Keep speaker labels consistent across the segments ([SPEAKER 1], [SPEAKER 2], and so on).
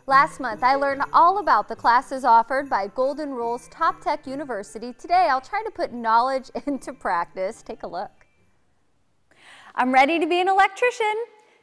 [SPEAKER 1] Last month, I learned all about the classes offered by Golden Rule's Top Tech University. Today, I'll try to put knowledge into practice. Take a look. I'm ready to be an electrician.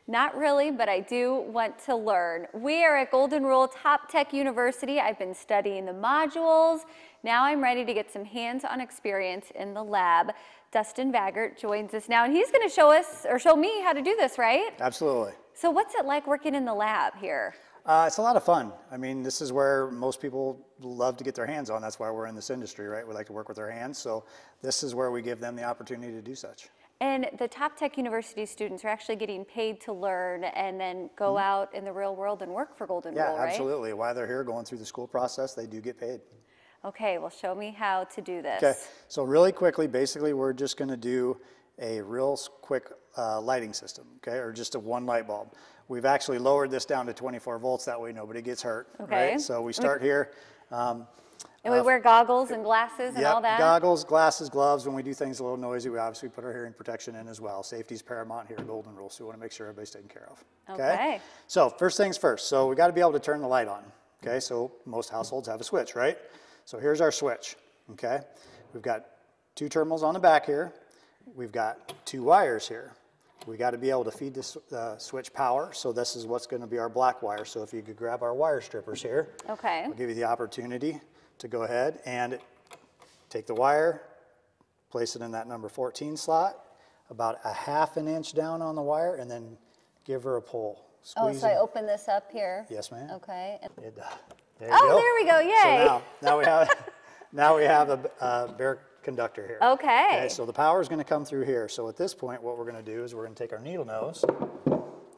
[SPEAKER 1] Not really, but I do want to learn. We are at Golden Rule Top Tech University. I've been studying the modules. Now I'm ready to get some hands-on experience in the lab. Dustin Vaggart joins us now, and he's going to show us, or show me how to do this, right?
[SPEAKER 2] Absolutely.
[SPEAKER 1] So what's it like working in the lab here?
[SPEAKER 2] It's a lot of fun. I mean, this is where most people love to get their hands on. That's why we're in this industry, right? We like to work with our hands. So this is where we give them the opportunity to do such.
[SPEAKER 1] And the Top Tech University students are actually getting paid to learn and then go out in the real world and work for Golden Rule, right?
[SPEAKER 2] Yeah, absolutely. While they're here going through the school process, they do get paid.
[SPEAKER 1] Okay, well, show me how to do this.
[SPEAKER 2] Okay, so really quickly, basically, we're just going to do a real quick lighting system, okay, or just a one light bulb. We've actually lowered this down to 24 volts, that way nobody gets hurt,
[SPEAKER 1] okay.
[SPEAKER 2] Right? So we start here.
[SPEAKER 1] And we wear goggles and glasses and all that?
[SPEAKER 2] Goggles, glasses, gloves. When we do things a little noisy, we obviously put our hearing protection in as well. Safety is paramount here at Golden Rule, so we want to make sure everybody's taken care of. Okay? So first things first. So we got to be able to turn the light on. Okay, so most households have a switch, right? So here's our switch. Okay, we've got two terminals on the back here. We've got two wires here. We got to be able to feed this switch power, so this is what's going to be our black wire. So if you could grab our wire strippers here,
[SPEAKER 1] okay,
[SPEAKER 2] I'll give you the opportunity to go ahead and take the wire, place it in that number 14 slot, about a ½ inch down on the wire, and then give her a pull.
[SPEAKER 1] Squeeze so I open this up here?
[SPEAKER 2] Yes, ma'am.
[SPEAKER 1] Okay.
[SPEAKER 2] There you go.
[SPEAKER 1] There we go, yay.
[SPEAKER 2] So now we have a bare conductor here.
[SPEAKER 1] Okay.
[SPEAKER 2] So the power is going to come through here. So at this point, what we're going to do is we're going to take our needle nose,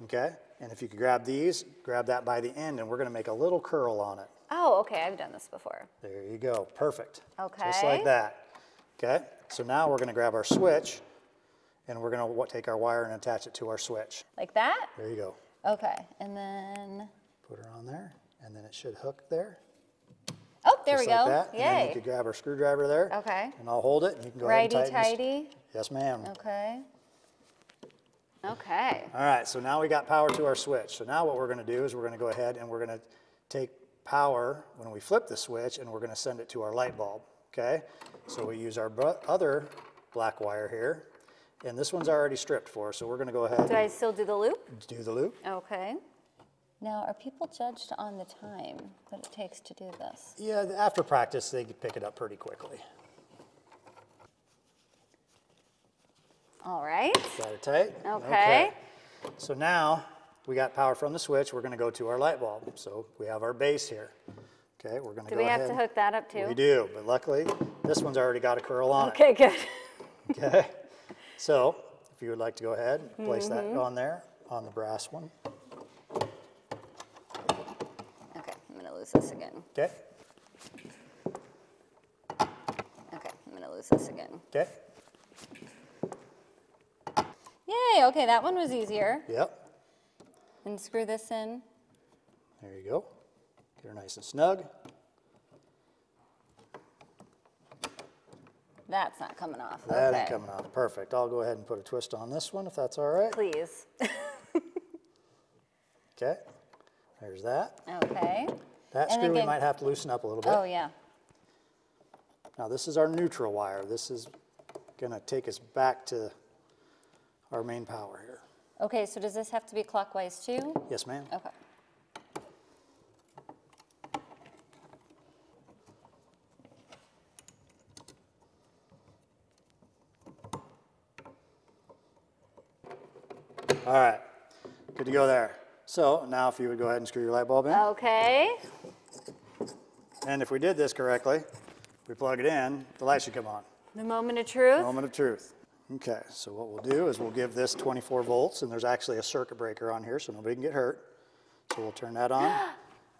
[SPEAKER 2] okay, and if you could grab these, grab that by the end, and we're going to make a little curl on it.
[SPEAKER 1] Oh, okay, I've done this before.
[SPEAKER 2] There you go, perfect.
[SPEAKER 1] Okay.
[SPEAKER 2] Just like that. Okay, so now we're going to grab our switch, and we're going to take our wire and attach it to our switch.
[SPEAKER 1] Like that?
[SPEAKER 2] There you go.
[SPEAKER 1] Okay, and then
[SPEAKER 2] put her on there, and then it should hook there.
[SPEAKER 1] Oh, there we go.
[SPEAKER 2] Like that.
[SPEAKER 1] Yay.
[SPEAKER 2] And then you could grab our screwdriver there.
[SPEAKER 1] Okay.
[SPEAKER 2] And I'll hold it, and you can go ahead and tighten this.
[SPEAKER 1] Righty-tighty?
[SPEAKER 2] Yes, ma'am.
[SPEAKER 1] Okay. Okay.
[SPEAKER 2] All right, so now we got power to our switch. So now what we're going to do is we're going to go ahead and we're going to take power when we flip the switch, and we're going to send it to our light bulb, okay? So we use our other black wire here, and this one's already stripped for us, so we're going to go ahead.
[SPEAKER 1] Do I still do the loop?
[SPEAKER 2] Do the loop.
[SPEAKER 1] Okay. Now, are people judged on the time that it takes to do this?
[SPEAKER 2] Yeah, after practice, they can pick it up pretty quickly.
[SPEAKER 1] All right.
[SPEAKER 2] Got it tight?
[SPEAKER 1] Okay.
[SPEAKER 2] So now we got power from the switch. We're going to go to our light bulb. So we have our base here. Okay, we're going to go ahead.
[SPEAKER 1] Do we have to hook that up too?
[SPEAKER 2] We do, but luckily this one's already got a curl on it.
[SPEAKER 1] Okay, good.
[SPEAKER 2] Okay. So if you would like to go ahead and place that on there, on the brass one.
[SPEAKER 1] Okay, I'm going to lose this again.
[SPEAKER 2] Okay.
[SPEAKER 1] Okay, I'm going to lose this again.
[SPEAKER 2] Okay.
[SPEAKER 1] Yay, okay, that one was easier.
[SPEAKER 2] Yep.
[SPEAKER 1] And screw this in.
[SPEAKER 2] There you go. Get her nice and snug.
[SPEAKER 1] That's not coming off.
[SPEAKER 2] That ain't coming off. Perfect. I'll go ahead and put a twist on this one if that's all right.
[SPEAKER 1] Please.
[SPEAKER 2] Okay. There's that.
[SPEAKER 1] Okay.
[SPEAKER 2] That screw we might have to loosen up a little bit.
[SPEAKER 1] Oh, yeah.
[SPEAKER 2] Now this is our neutral wire. This is going to take us back to our main power here.
[SPEAKER 1] Okay, so does this have to be clockwise too?
[SPEAKER 2] Yes, ma'am.
[SPEAKER 1] Okay.
[SPEAKER 2] All right, good to go there. So now if you would go ahead and screw your light bulb in.
[SPEAKER 1] Okay.
[SPEAKER 2] And if we did this correctly, we plug it in, the light should come on.
[SPEAKER 1] The moment of truth?
[SPEAKER 2] Moment of truth. Okay, so what we'll do is we'll give this 24 volts, and there's actually a circuit breaker on here so nobody can get hurt. So we'll turn that on,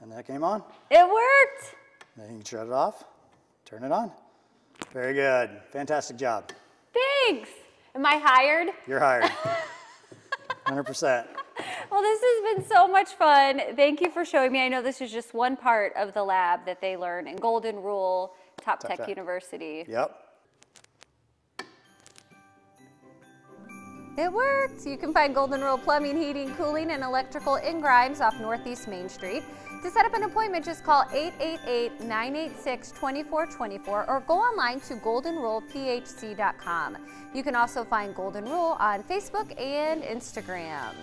[SPEAKER 2] and that came on.
[SPEAKER 1] It worked!
[SPEAKER 2] Then you can shut it off, turn it on. Very good, fantastic job.
[SPEAKER 1] Thanks! Am I hired?
[SPEAKER 2] You're hired, 100%.
[SPEAKER 1] Well, this has been so much fun. Thank you for showing me. I know this is just one part of the lab that they learn in Golden Rule, Top Tech University.
[SPEAKER 2] Yep.
[SPEAKER 1] It worked! You can find Golden Rule Plumbing, Heating, Cooling, and Electrical in Grimes off Northeast Main Street. To set up an appointment, just call 888-986-2424 or go online to goldenrulephc.com. You can also find Golden Rule on Facebook and Instagram.